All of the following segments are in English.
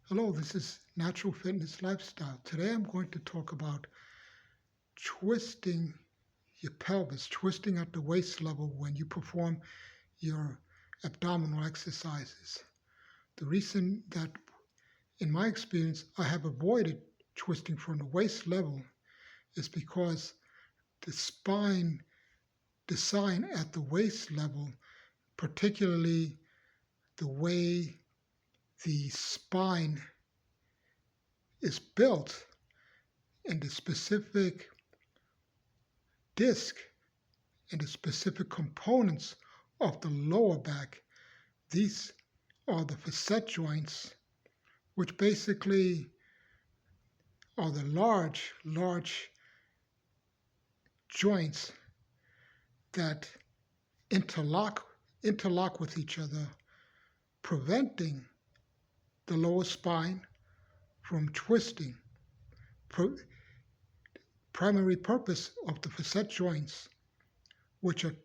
Hello, this is Natural Fitness Lifestyle. Today I'm going to talk about twisting your pelvis, twisting at the waist level when you perform your abdominal exercises. The reason that, in my experience, I have avoided twisting from the waist level is because the spine design at the waist level, particularly the way the spine is built and the specific disc and the specific components of the lower back. These are the facet joints, which basically are the large joints that interlock with each other, preventing the lower spine from twisting. Primary purpose of the facet joints, which are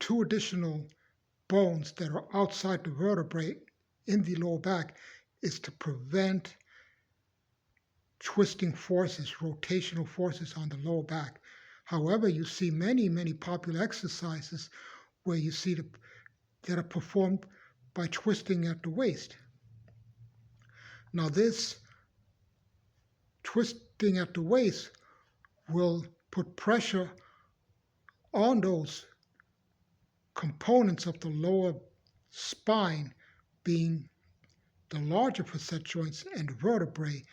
two additional bones that are outside the vertebrae in the lower back, is to prevent twisting forces, rotational forces on the lower back. However, you see many popular exercises where you see that are performed by twisting at the waist. Now, this twisting at the waist will put pressure on those components of the lower spine, being the larger facet joints and the vertebrae.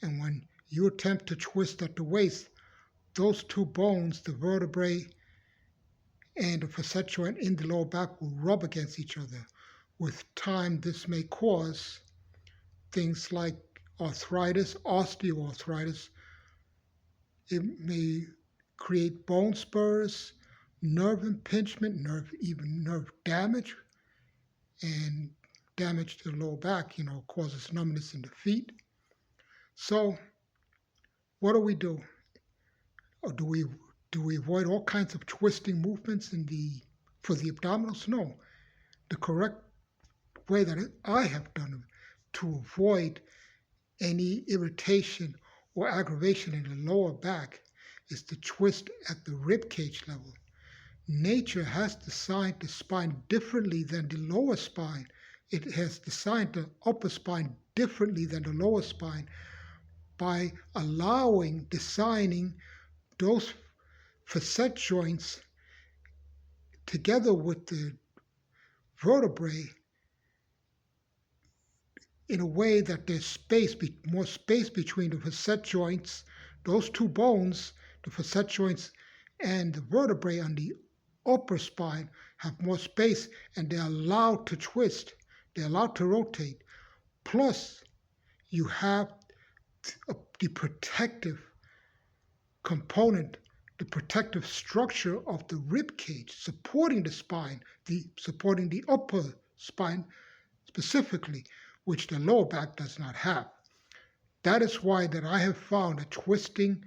And when you attempt to twist at the waist, those two bones, the vertebrae and the facet joint in the lower back, will rub against each other. With time, this may cause things like arthritis, osteoarthritis. It may create bone spurs, nerve impingement, nerve damage, and damage to the lower back, causes numbness in the feet. So what do we do? Or do we avoid all kinds of twisting movements for the abdominals? No. The correct way that I have done it to avoid any irritation or aggravation in the lower back is to twist at the rib cage level. Nature has designed the spine differently than the lower spine. It has designed the upper spine differently than the lower spine by designing those facet joints together with the vertebrae in a way that there's more space between the facet joints, those two bones, the facet joints and the vertebrae on the upper spine have more space, and they're allowed to twist, they're allowed to rotate. Plus, you have the protective component, the protective structure of the rib cage supporting the spine, supporting the upper spine specifically, which the lower back does not have. That is why that I have found that twisting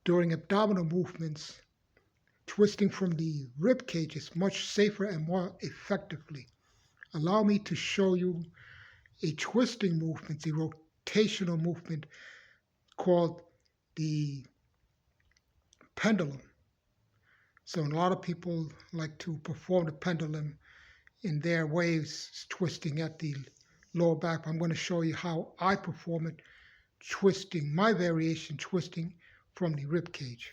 during abdominal movements, twisting from the rib cage, is much safer and more effectively. Allow me to show you a twisting movement, a rotational movement called the pendulum. So a lot of people like to perform the pendulum in their ways, twisting at the lower back. I'm going to show you how I perform it, twisting, my variation, twisting from the rib cage.